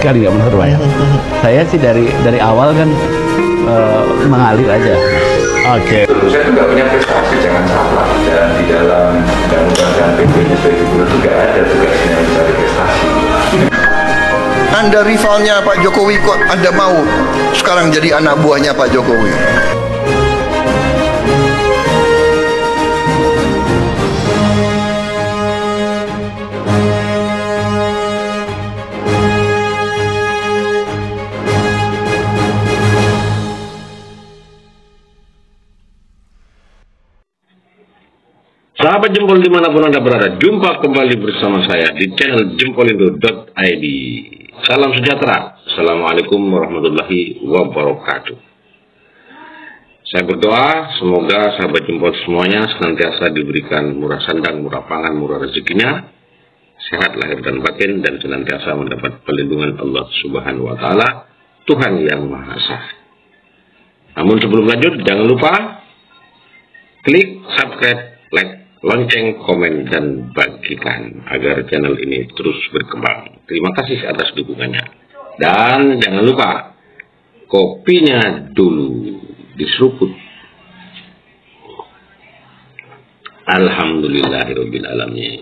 sekali nggak menurut saya. Saya sih dari awal kan mengalir aja. Oke. Saya juga punya prestasi, jangan salah. Dan di dalam undang-undang dan PP-nya 2010 juga ada tugasnya mencari prestasi. Anda rivalnya Pak Jokowi kok Anda mau sekarang jadi anak buahnya Pak Jokowi? Sahabat Jempol dimanapun Anda berada, jumpa kembali bersama saya di channel jempolindo.id. Salam sejahtera, Assalamualaikum warahmatullahi wabarakatuh. Saya berdoa semoga sahabat Jempol semuanya senantiasa diberikan murah sandang, murah pangan, murah rezekinya, sehat lahir dan batin, dan senantiasa mendapat perlindungan Allah Subhanahu wa Ta'ala, Tuhan yang Maha Esa. Namun sebelum lanjut, jangan lupa klik subscribe, like, lonceng, komen, dan bagikan agar channel ini terus berkembang. Terima kasih atas dukungannya. Dan jangan lupa kopinya dulu diseruput. Alhamdulillahirabbil alamin.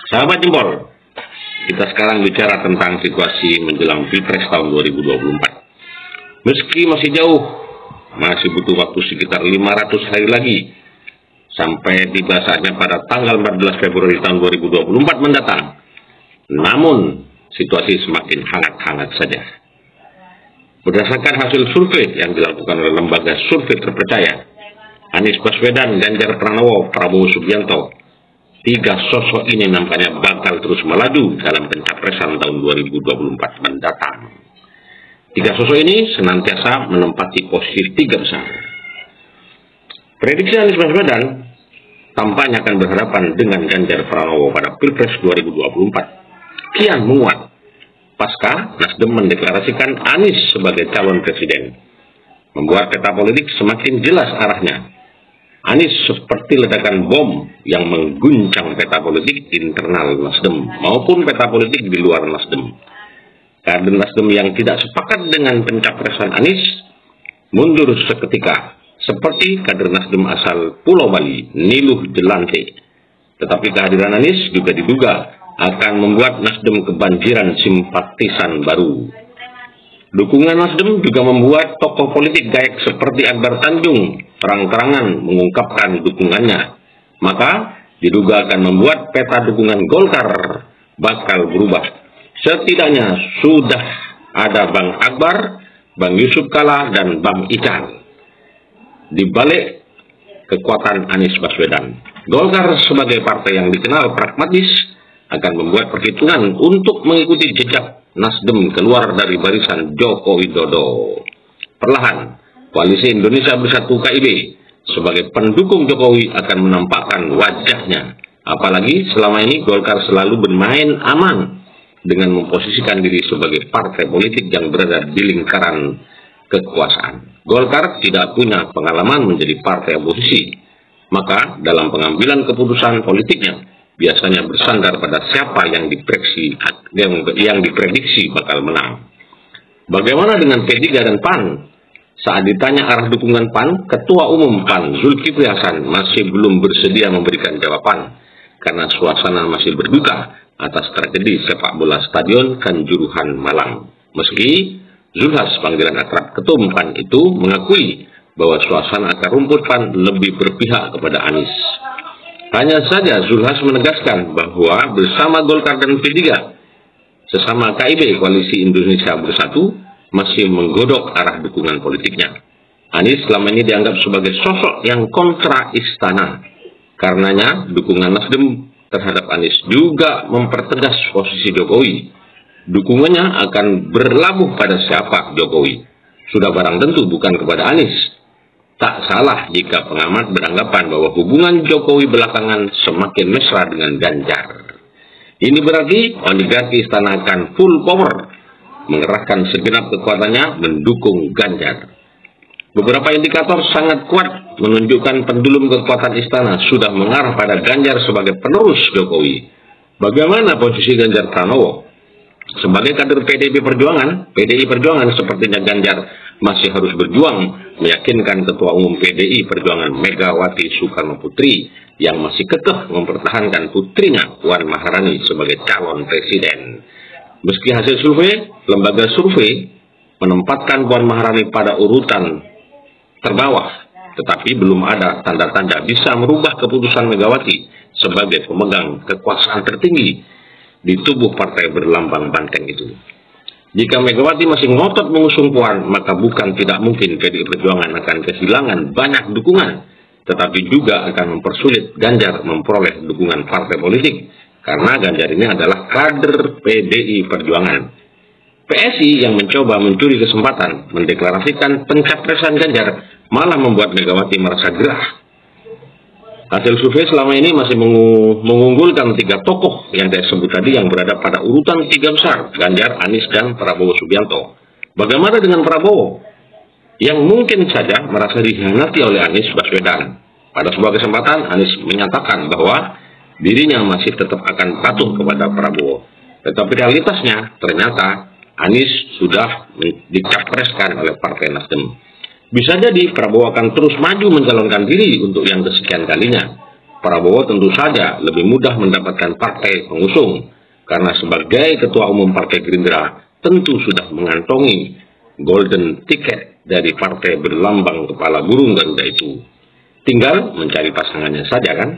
Sahabat Jempol, kita sekarang bicara tentang situasi menjelang Pilpres tahun 2024. Meski masih jauh, masih butuh waktu sekitar 500 hari lagi sampai tiba saatnya pada tanggal 14 Februari tahun 2024 mendatang. Namun, situasi semakin hangat-hangat saja. Berdasarkan hasil survei yang dilakukan oleh lembaga survei terpercaya, Anies Baswedan, Ganjar Pranowo, Prabowo Subianto, tiga sosok ini nampaknya bakal terus melaju dalam pencapresan tahun 2024 mendatang. Tiga sosok ini senantiasa menempati posisi tiga besar. Prediksi Anies Baswedan tampaknya akan berhadapan dengan Ganjar Pranowo pada Pilpres 2024 kian menguat pasca Nasdem mendeklarasikan Anies sebagai calon presiden, membuat peta politik semakin jelas arahnya. Anies seperti ledakan bom yang mengguncang peta politik internal Nasdem maupun peta politik di luar Nasdem. Kader Nasdem yang tidak sepakat dengan pencapresan Anies mundur seketika, seperti kader Nasdem asal Pulau Bali, Niluh Jelante. Tetapi kehadiran Anies juga diduga akan membuat Nasdem kebanjiran simpatisan baru. Dukungan Nasdem juga membuat tokoh politik gaek seperti Akbar Tanjung terang-terangan mengungkapkan dukungannya. Maka diduga akan membuat peta dukungan Golkar bakal berubah. Setidaknya sudah ada Bang Akbar, Bang Yusuf Kalla, dan Bang Ican di balik kekuatan Anies Baswedan. Golkar sebagai partai yang dikenal pragmatis akan membuat perhitungan untuk mengikuti jejak Nasdem keluar dari barisan Joko Widodo. Perlahan, Koalisi Indonesia Bersatu KIB sebagai pendukung Jokowi akan menampakkan wajahnya. Apalagi selama ini Golkar selalu bermain aman dengan memposisikan diri sebagai partai politik yang berada di lingkaran kekuasaan. Golkar tidak punya pengalaman menjadi partai oposisi, maka dalam pengambilan keputusan politiknya biasanya bersandar pada siapa yang diprediksi bakal menang. Bagaimana dengan P3 dan PAN? Saat ditanya arah dukungan PAN, Ketua Umum PAN Zulkifli Hasan masih belum bersedia memberikan jawaban karena suasana masih berduka atas tragedi sepak bola Stadion Kanjuruhan Malang. Meski Zulhas, panggilan akrab Ketua Umum PAN itu, mengakui bahwa suasana akar rumput PAN lebih berpihak kepada Anies. Hanya saja Zulhas menegaskan bahwa bersama Golkar dan P3, sesama KIB Koalisi Indonesia Bersatu, masih menggodok arah dukungan politiknya. Anies selama ini dianggap sebagai sosok yang kontra istana. Karenanya dukungan Nasdem terhadap Anies juga mempertegas posisi Jokowi. Dukungannya akan berlabuh pada siapa Jokowi. Sudah barang tentu bukan kepada Anies. Tak salah jika pengamat beranggapan bahwa hubungan Jokowi belakangan semakin mesra dengan Ganjar. Ini berarti oligarki istana akan full power, mengerahkan segenap kekuatannya mendukung Ganjar. Beberapa indikator sangat kuat menunjukkan pendulum kekuatan istana sudah mengarah pada Ganjar sebagai penerus Jokowi. Bagaimana posisi Ganjar Pranowo? Sebagai kader PDI Perjuangan sepertinya Ganjar masih harus berjuang meyakinkan Ketua Umum PDI Perjuangan Megawati Soekarno Putri yang masih kekeh mempertahankan putrinya Puan Maharani sebagai calon presiden. Meski hasil survei, lembaga survei menempatkan Puan Maharani pada urutan terbawah, tetapi belum ada tanda-tanda bisa merubah keputusan Megawati sebagai pemegang kekuasaan tertinggi di tubuh partai berlambang banteng itu. Jika Megawati masih ngotot mengusung Puan, maka bukan tidak mungkin PDI Perjuangan akan kehilangan banyak dukungan, tetapi juga akan mempersulit Ganjar memperoleh dukungan partai politik, karena Ganjar ini adalah kader PDI Perjuangan. PSI yang mencoba mencuri kesempatan mendeklarasikan pencapresan Ganjar malah membuat Megawati merasa gerah. Hasil survei selama ini masih mengunggulkan 3 tokoh yang saya sebut tadi yang berada pada urutan 3 besar, Ganjar, Anies, dan Prabowo Subianto. Bagaimana dengan Prabowo? Yang mungkin saja merasa dikhianati oleh Anies Baswedan. Pada sebuah kesempatan, Anies menyatakan bahwa dirinya masih tetap akan patuh kepada Prabowo. Tetapi realitasnya ternyata Anies sudah dicapreskan oleh Partai Nasdem. Bisa jadi Prabowo akan terus maju mencalonkan diri untuk yang kesekian kalinya. Prabowo tentu saja lebih mudah mendapatkan partai pengusung, karena sebagai Ketua Umum Partai Gerindra tentu sudah mengantongi golden ticket dari partai berlambang kepala burung Garuda itu. Tinggal mencari pasangannya saja kan?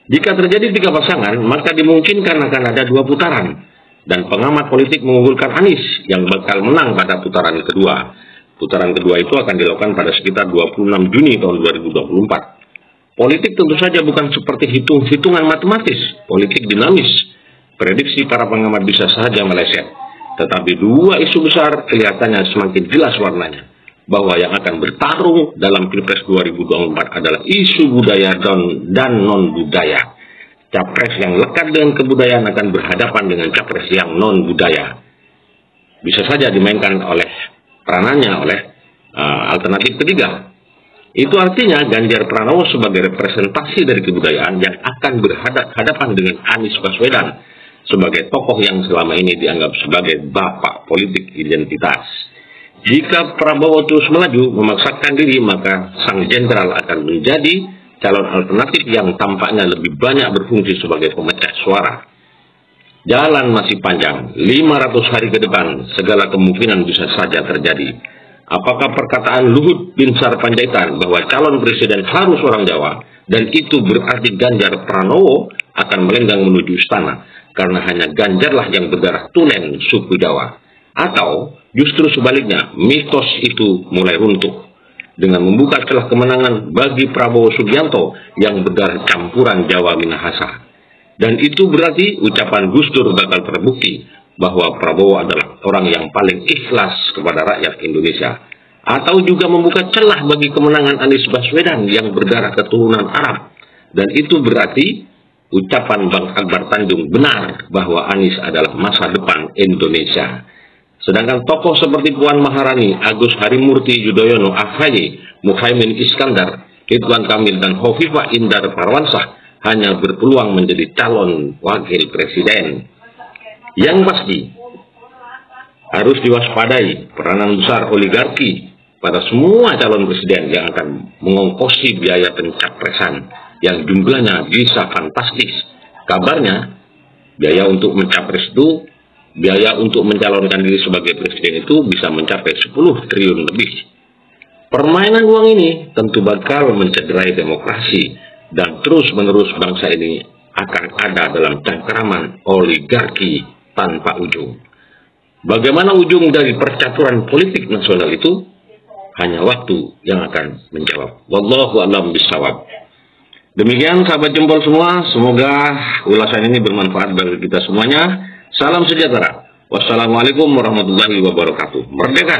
Jika terjadi 3 pasangan, maka dimungkinkan akan ada 2 putaran. Dan pengamat politik mengunggulkan Anies yang bakal menang pada putaran kedua. Putaran kedua itu akan dilakukan pada sekitar 26 Juni tahun 2024. Politik tentu saja bukan seperti hitung-hitungan matematis. Politik dinamis. Prediksi para pengamat bisa saja meleset. Tetapi 2 isu besar kelihatannya semakin jelas warnanya. Bahwa yang akan bertarung dalam Pilpres 2024 adalah isu budaya dan non-budaya. Capres yang lekat dengan kebudayaan akan berhadapan dengan capres yang non-budaya. Bisa saja dimainkan oleh alternatif ketiga. Itu artinya Ganjar Pranowo sebagai representasi dari kebudayaan yang akan berhadapan dengan Anies Baswedan sebagai tokoh yang selama ini dianggap sebagai bapak politik identitas. Jika Prabowo terus melaju memaksakan diri, maka sang jenderal akan menjadi calon alternatif yang tampaknya lebih banyak berfungsi sebagai pemecah suara. Jalan masih panjang, 500 hari ke depan segala kemungkinan bisa saja terjadi. Apakah perkataan Luhut Binsar Panjaitan bahwa calon presiden harus orang Jawa, dan itu berarti Ganjar Pranowo akan melenggang menuju istana, karena hanya Ganjarlah yang berdarah Tulen suku Jawa? Atau justru sebaliknya, mitos itu mulai runtuh dengan membuka celah kemenangan bagi Prabowo Subianto yang berdarah campuran Jawa Minahasa. Dan itu berarti ucapan Gus Dur bakal terbukti bahwa Prabowo adalah orang yang paling ikhlas kepada rakyat Indonesia. Atau juga membuka celah bagi kemenangan Anies Baswedan yang berdarah keturunan Arab. Dan itu berarti ucapan Bang Akbar Tanjung benar bahwa Anies adalah masa depan Indonesia. Sedangkan tokoh seperti Puan Maharani, Agus Harimurti Yudhoyono, AHY, Muhaimin Iskandar, Ridwan Kamil, dan Hovifah Indar Parawansa hanya berpeluang menjadi calon wakil presiden. Yang pasti, harus diwaspadai peranan besar oligarki pada semua calon presiden yang akan mengongkosi biaya pencapresan yang jumlahnya bisa fantastis. Kabarnya, biaya untuk mencapres itu, biaya untuk mencalonkan diri sebagai presiden itu bisa mencapai 10 triliun lebih. Permainan uang ini tentu bakal mencederai demokrasi, dan terus-menerus bangsa ini akan ada dalam cengkeraman oligarki tanpa ujung. Bagaimana ujung dari percaturan politik nasional itu? Hanya waktu yang akan menjawab. Wallahu a'lam bishawab. Demikian sahabat jempol semua, semoga ulasan ini bermanfaat bagi kita semuanya. Salam sejahtera. Wassalamualaikum warahmatullahi wabarakatuh. Merdeka!